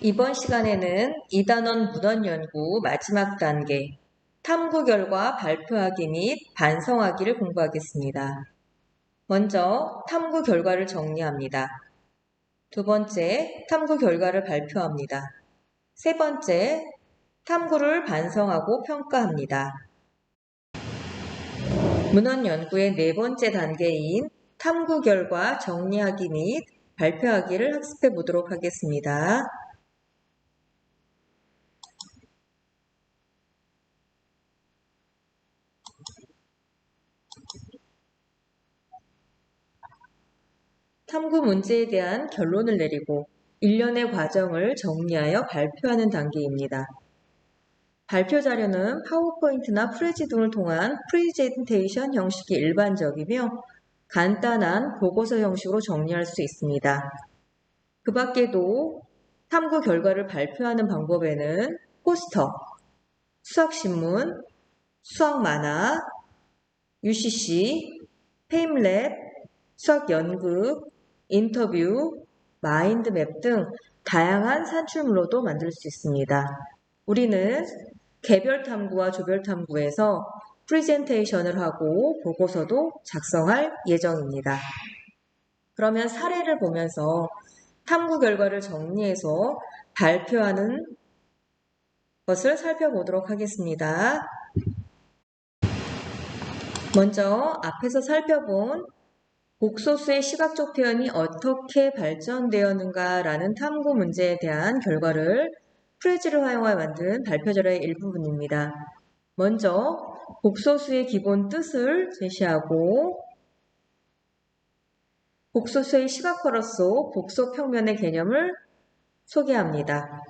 이번 시간에는 2단원 문헌 연구 마지막 단계 탐구 결과 발표하기 및 반성하기를 공부하겠습니다. 먼저 탐구 결과를 정리합니다. 두 번째, 탐구 결과를 발표합니다. 세 번째, 탐구를 반성하고 평가합니다. 문헌 연구의 네 번째 단계인 탐구 결과 정리하기 및 발표하기를 학습해 보도록 하겠습니다. 탐구 문제에 대한 결론을 내리고 일련의 과정을 정리하여 발표하는 단계입니다. 발표 자료는 파워포인트나 프레지 등을 통한 프레젠테이션 형식이 일반적이며 간단한 보고서 형식으로 정리할 수 있습니다. 그 밖에도 탐구 결과를 발표하는 방법에는 포스터, 수학신문, 수학만화, UCC, 페임랩, 수학연극, 인터뷰, 마인드맵 등 다양한 산출물로도 만들 수 있습니다. 우리는 개별 탐구와 조별 탐구에서 프레젠테이션을 하고 보고서도 작성할 예정입니다. 그러면 사례를 보면서 탐구 결과를 정리해서 발표하는 것을 살펴보도록 하겠습니다. 먼저 앞에서 살펴본 복소수의 시각적 표현이 어떻게 발전되었는가라는 탐구 문제에 대한 결과를 프레지를 활용하여 만든 발표 자료의 일부분입니다. 먼저 복소수의 기본 뜻을 제시하고 복소수의 시각화로서 복소 평면의 개념을 소개합니다.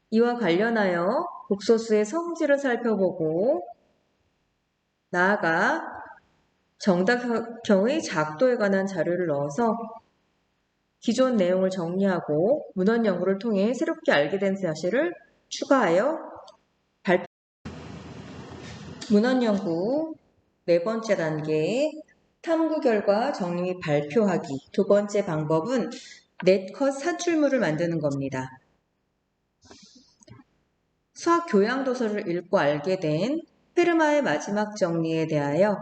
이와 관련하여 복소수의 성질을 살펴보고 나아가 정답형의 작도에 관한 자료를 넣어서 기존 내용을 정리하고 문헌 연구를 통해 새롭게 알게 된 사실을 추가하여 발표. 문헌 연구 네 번째 단계 탐구 결과 정리 및 발표하기. 두 번째 방법은 넷컷 산출물을 만드는 겁니다. 수학 교양 도서를 읽고 알게 된 페르마의 마지막 정리에 대하여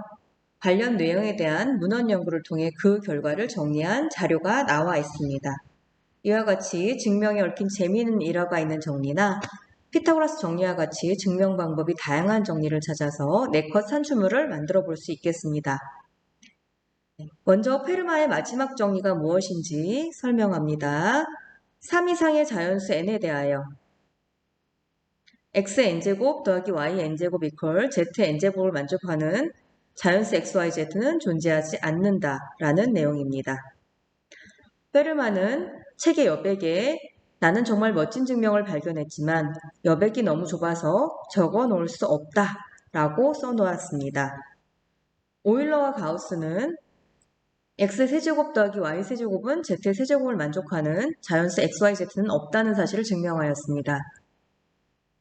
관련 내용에 대한 문헌 연구를 통해 그 결과를 정리한 자료가 나와 있습니다. 이와 같이 증명에 얽힌 재미있는 일화가 있는 정리나 피타고라스 정리와 같이 증명 방법이 다양한 정리를 찾아서 네컷 산출물을 만들어 볼 수 있겠습니다. 먼저 페르마의 마지막 정리가 무엇인지 설명합니다. 3 이상의 자연수 n에 대하여 xn제곱 더하기 yn제곱 이퀄 zn제곱을 만족하는 자연수 xyz는 존재하지 않는다라는 내용입니다. 페르마는 책의 여백에 나는 정말 멋진 증명을 발견했지만 여백이 너무 좁아서 적어 놓을 수 없다라고 써놓았습니다. 오일러와 가우스는 x세제곱 더하기 y세제곱은 z세제곱을 만족하는 자연수 xyz는 없다는 사실을 증명하였습니다.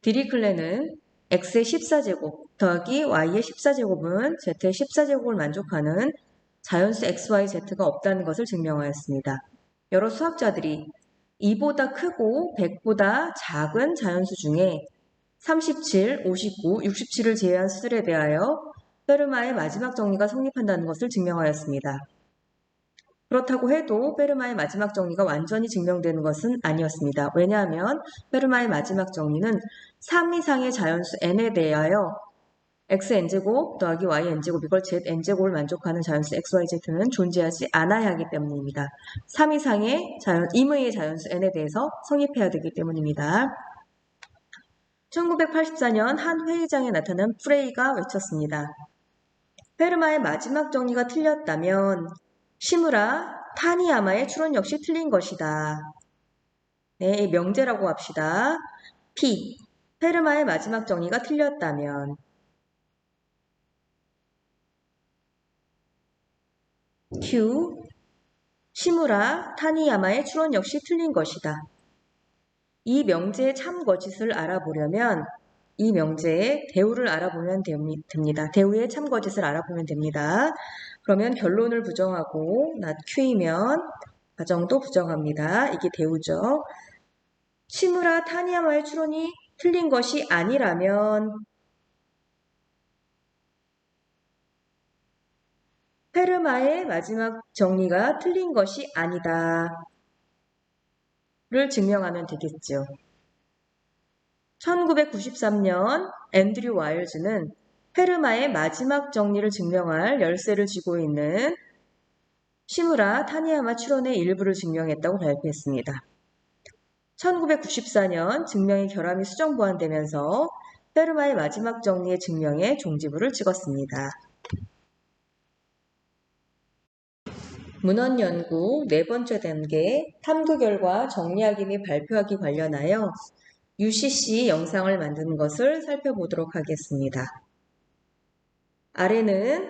디리클레는 x의 14제곱 더하기 y의 14제곱은 z의 14제곱을 만족하는 자연수 xyz가 없다는 것을 증명하였습니다. 여러 수학자들이 2보다 크고 100보다 작은 자연수 중에 37, 59, 67을 제외한 수들에 대하여 페르마의 마지막 정리가 성립한다는 것을 증명하였습니다. 그렇다고 해도 페르마의 마지막 정리가 완전히 증명되는 것은 아니었습니다. 왜냐하면 페르마의 마지막 정리는 3 이상의 자연수 n에 대하여 xn제곱 더하기 yn제곱 이걸 zn제곱을 만족하는 자연수 xyz는 존재하지 않아야 하기 때문입니다. 3 이상의 임의의 자연수 n에 대해서 성립해야 되기 때문입니다. 1984년 한 회의장에 나타난 프레이가 외쳤습니다. 페르마의 마지막 정리가 틀렸다면 시무라 타니야마의 추론 역시 틀린 것이다. 네, 명제라고 합시다. P. 페르마의 마지막 정리가 틀렸다면 Q. 시무라 타니야마의 추론 역시 틀린 것이다. 이 명제의 참거짓을 알아보려면 이 명제의 대우를 알아보면 됩니다. 대우의 참거짓을 알아보면 됩니다. 그러면 결론을 부정하고 not Q이면 과정도 부정합니다. 이게 대우죠. 시무라 타니야마의 추론이 틀린 것이 아니라면 페르마의 마지막 정리가 틀린 것이 아니다 를 증명하면 되겠죠. 1993년 앤드류 와일즈는 페르마의 마지막 정리를 증명할 열쇠를 쥐고 있는 시무라 타니야마 추론의 일부를 증명했다고 발표했습니다. 1994년 증명의 결함이 수정 보완되면서 페르마의 마지막 정리의 증명에 종지부를 찍었습니다. 문헌 연구 네 번째 단계 탐구 결과 정리하기 및 발표하기 관련하여 UCC 영상을 만드는 것을 살펴보도록 하겠습니다. 아래는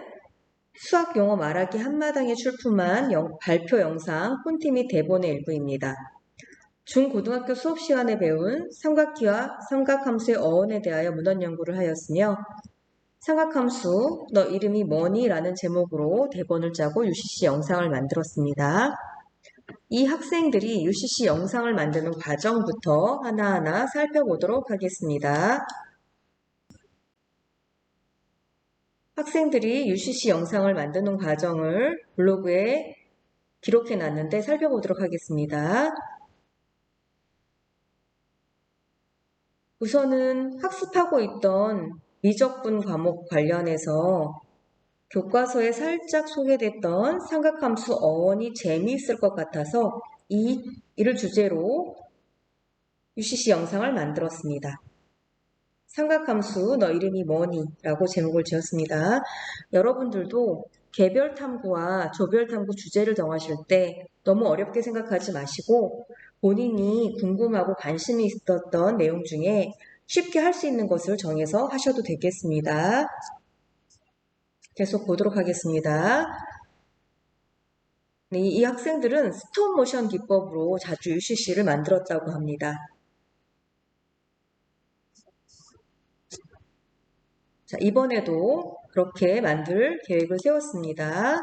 수학 용어 말하기 한마당에 출품한 발표 영상 폰트 및 대본의 일부입니다. 중고등학교 수업 시간에 배운 삼각기와 삼각함수의 어원에 대하여 문헌 연구를 하였으며 삼각함수 너 이름이 뭐니? 라는 제목으로 대본을 짜고 UCC 영상을 만들었습니다. 이 학생들이 UCC 영상을 만드는 과정부터 하나하나 살펴보도록 하겠습니다. 학생들이 UCC 영상을 만드는 과정을 블로그에 기록해 놨는데 살펴보도록 하겠습니다. 우선은 학습하고 있던 미적분 과목 관련해서 교과서에 살짝 소개됐던 삼각함수 어원이 재미있을 것 같아서 이를 주제로 UCC 영상을 만들었습니다. 삼각함수 너 이름이 뭐니? 라고 제목을 지었습니다. 여러분들도 개별 탐구와 조별 탐구 주제를 정하실 때 너무 어렵게 생각하지 마시고 본인이 궁금하고 관심이 있었던 내용 중에 쉽게 할 수 있는 것을 정해서 하셔도 되겠습니다. 계속 보도록 하겠습니다. 네, 이 학생들은 스톱모션 기법으로 자주 UCC를 만들었다고 합니다. 자, 이번에도 그렇게 만들 계획을 세웠습니다.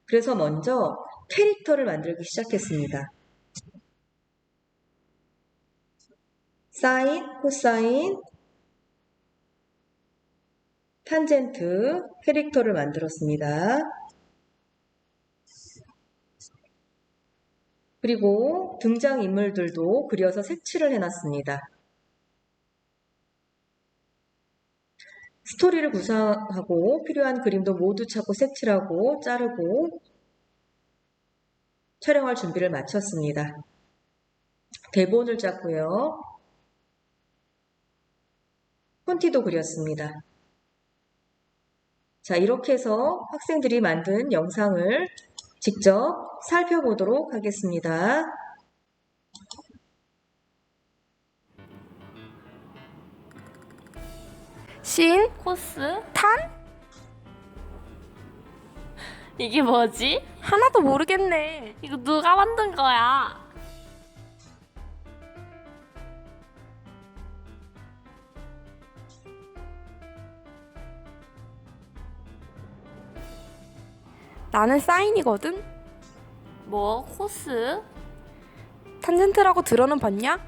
그래서 먼저 캐릭터를 만들기 시작했습니다. 사인, 코사인, 탄젠트 캐릭터를 만들었습니다. 그리고 등장인물들도 그려서 색칠을 해놨습니다. 스토리를 구상하고 필요한 그림도 모두 찾고 색칠하고 자르고 촬영할 준비를 마쳤습니다. 대본을 짰고요. 폰티도 그렸습니다. 자, 이렇게 해서 학생들이 만든 영상을 직접 살펴보도록 하겠습니다. 신, 코스? 탄? 이게 뭐지? 하나도 모르겠네. 이거 누가 만든 거야? 나는 사인이거든? 뭐? 코스? 탄젠트라고 들어는 봤냐?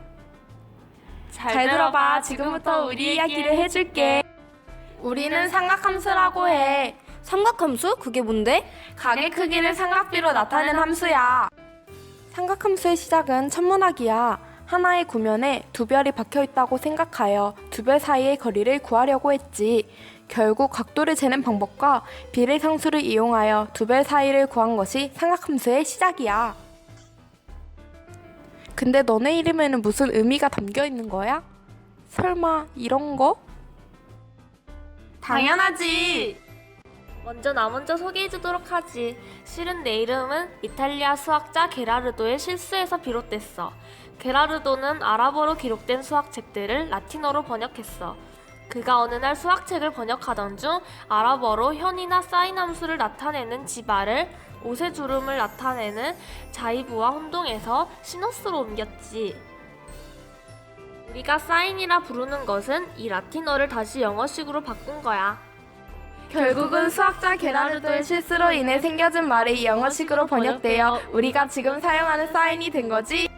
잘 들어봐. 지금부터 우리 이야기를 해줄게. 우리는 삼각함수라고 해. 삼각함수? 그게 뭔데? 각의 크기를 삼각비로 나타낸 함수야. 삼각함수의 시작은 천문학이야. 하나의 구면에 두 별이 박혀 있다고 생각하여 두 별 사이의 거리를 구하려고 했지. 결국 각도를 재는 방법과 비례상수를 이용하여 두 별 사이를 구한 것이 삼각함수의 시작이야. 근데 너네 이름에는 무슨 의미가 담겨 있는 거야? 설마 이런 거? 당연하지. 나 먼저 소개해주도록 하지. 실은 내 이름은 이탈리아 수학자 게라르도의 실수에서 비롯됐어. 게라르도는 아랍어로 기록된 수학책들을 라틴어로 번역했어. 그가 어느 날 수학책을 번역하던 중 아랍어로 현이나 사인 함수를 나타내는 지발을 옷의 주름을 나타내는 자이브와 혼동해서 시너스로 옮겼지. 우리가 사인이라 부르는 것은 이 라틴어를 다시 영어식으로 바꾼 거야. 결국은 수학자 게라르도의 실수로 인해 생겨진 말이 영어식으로 번역되어 우리가 지금 사용하는 사인이 된 거지.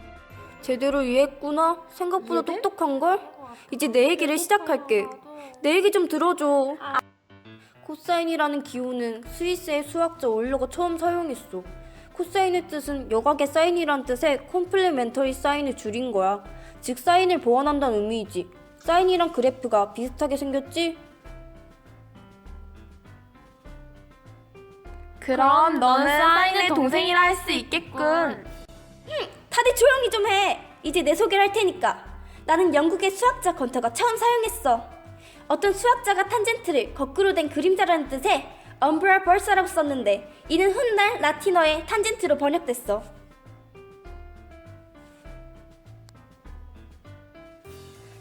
제대로 이해했구나. 생각보다 똑똑한걸? 이제 내 얘기를 시작할게. 내 얘기 좀 들어줘. 코사인이라는 기호는 스위스의 수학자 올러가 처음 사용했어. 코사인의 뜻은 여각의 사인이란 뜻의 콤플리멘터리 사인을 줄인 거야. 즉 사인을 보완한다는 의미이지. 사인이랑 그래프가 비슷하게 생겼지? 그럼 너는 사인의 동생이라 할 수 있겠군. 다들 조용히 좀 해. 이제 내 소개를 할 테니까. 나는 영국의 수학자 건터가 처음 사용했어. 어떤 수학자가 탄젠트를 거꾸로 된 그림자라는 뜻의 umbra bursa라고 썼는데 이는 훗날 라틴어의 탄젠트로 번역됐어.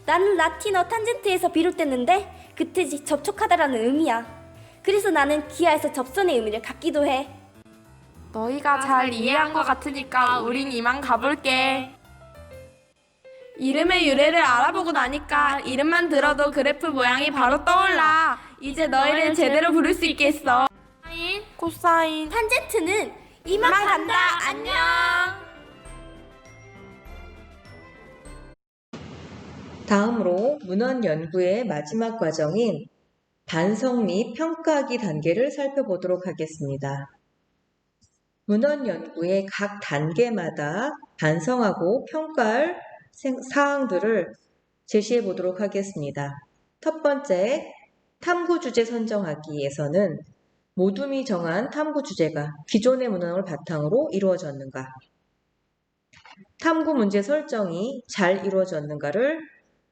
나는 라틴어 탄젠트에서 비롯됐는데 그 뜻이 접촉하다라는 의미야. 그래서 나는 기하에서 접선의 의미를 갖기도 해. 너희가 잘 이해한 것 같으니까 우린 이만 가볼게. 이름의 유래를 알아보고 나니까 이름만 들어도 그래프 모양이 바로 떠올라. 이제 너희를 제대로 부를 수 있겠어. 사인, 코사인. 탄젠트는 이만 간다. 안녕. 다음으로 문헌 연구의 마지막 과정인 반성 및 평가하기 단계를 살펴보도록 하겠습니다. 문헌 연구의 각 단계마다 반성하고 평가할 사항들을 제시해 보도록 하겠습니다. 첫 번째, 탐구 주제 선정하기에서는 모둠이 정한 탐구 주제가 기존의 문헌을 바탕으로 이루어졌는가, 탐구 문제 설정이 잘 이루어졌는가를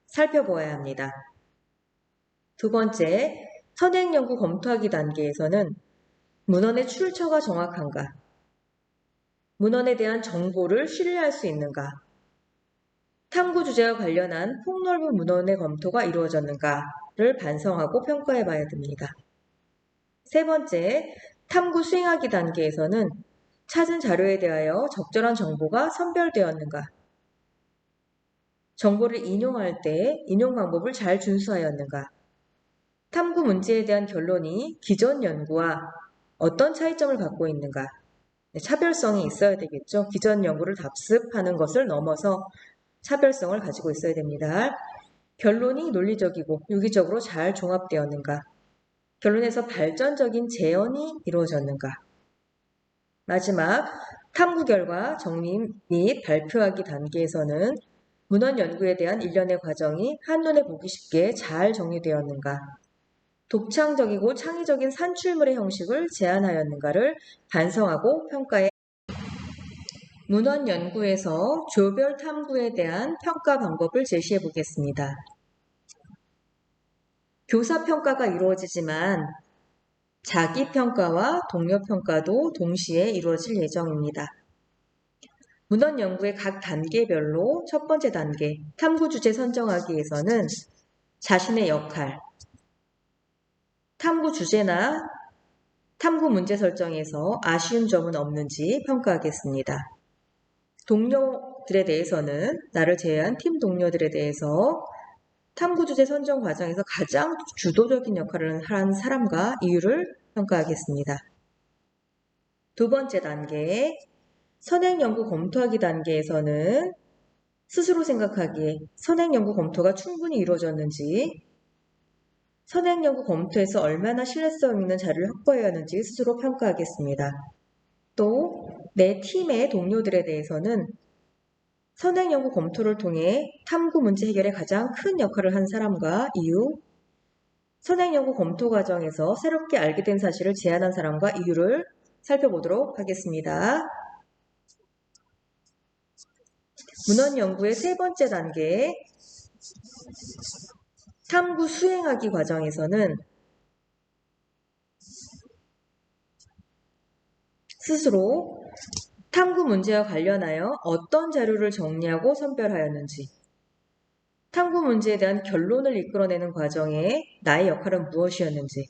살펴보아야 합니다. 두 번째, 선행 연구 검토하기 단계에서는 문헌의 출처가 정확한가, 문헌에 대한 정보를 신뢰할 수 있는가, 탐구 주제와 관련한 폭넓은 문헌의 검토가 이루어졌는가를 반성하고 평가해 봐야 됩니다. 세 번째, 탐구 수행하기 단계에서는 찾은 자료에 대하여 적절한 정보가 선별되었는가, 정보를 인용할 때 인용 방법을 잘 준수하였는가, 탐구 문제에 대한 결론이 기존 연구와 어떤 차이점을 갖고 있는가, 차별성이 있어야 되겠죠. 기존 연구를 답습하는 것을 넘어서 차별성을 가지고 있어야 됩니다. 결론이 논리적이고 유기적으로 잘 종합되었는가, 결론에서 발전적인 재현이 이루어졌는가, 마지막 탐구 결과 정리 및 발표하기 단계에서는 문헌 연구에 대한 일련의 과정이 한눈에 보기 쉽게 잘 정리되었는가, 독창적이고 창의적인 산출물의 형식을 제안하였는가를 반성하고 평가해. 문헌 연구에서 조별 탐구에 대한 평가 방법을 제시해 보겠습니다. 교사 평가가 이루어지지만 자기 평가와 동료 평가도 동시에 이루어질 예정입니다. 문헌 연구의 각 단계별로 첫 번째 단계, 탐구 주제 선정하기에서는 자신의 역할, 탐구 주제나 탐구 문제 설정에서 아쉬운 점은 없는지 평가하겠습니다. 동료들에 대해서는 나를 제외한 팀 동료들에 대해서 탐구 주제 선정 과정에서 가장 주도적인 역할을 한 사람과 이유를 평가하겠습니다. 두 번째 단계, 선행 연구 검토하기 단계에서는 스스로 생각하기에 선행 연구 검토가 충분히 이루어졌는지, 선행 연구 검토에서 얼마나 신뢰성 있는 자료를 확보해야 하는지 스스로 평가하겠습니다. 또 내 팀의 동료들에 대해서는 선행 연구 검토를 통해 탐구 문제 해결에 가장 큰 역할을 한 사람과 이유, 선행 연구 검토 과정에서 새롭게 알게 된 사실을 제안한 사람과 이유를 살펴보도록 하겠습니다. 문헌 연구의 세 번째 단계, 탐구 수행하기 과정에서는 스스로 탐구 문제와 관련하여 어떤 자료를 정리하고 선별하였는지, 탐구 문제에 대한 결론을 이끌어내는 과정에 나의 역할은 무엇이었는지,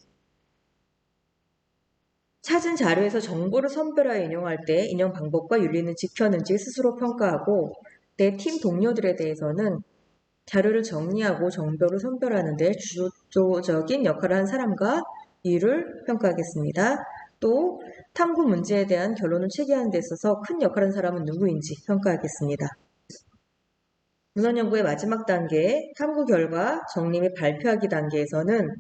찾은 자료에서 정보를 선별하여 인용할 때 인용 방법과 윤리는 지켰는지 스스로 평가하고, 내 팀 동료들에 대해서는 자료를 정리하고 정보를 선별하는 데 주도적인 역할을 한 사람과 이유를 평가하겠습니다. 또 탐구 문제에 대한 결론을 체계하는 데 있어서 큰 역할을 한 사람은 누구인지 평가하겠습니다. 문헌 연구의 마지막 단계, 탐구 결과 정리 및 발표하기 단계에서는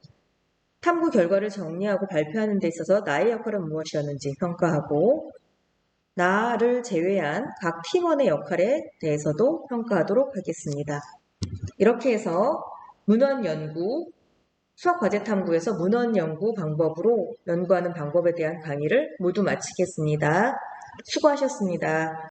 탐구 결과를 정리하고 발표하는 데 있어서 나의 역할은 무엇이었는지 평가하고 나를 제외한 각 팀원의 역할에 대해서도 평가하도록 하겠습니다. 이렇게 해서 문헌 연구, 수학 과제 탐구에서 문헌 연구 방법으로 연구하는 방법에 대한 강의를 모두 마치겠습니다. 수고하셨습니다.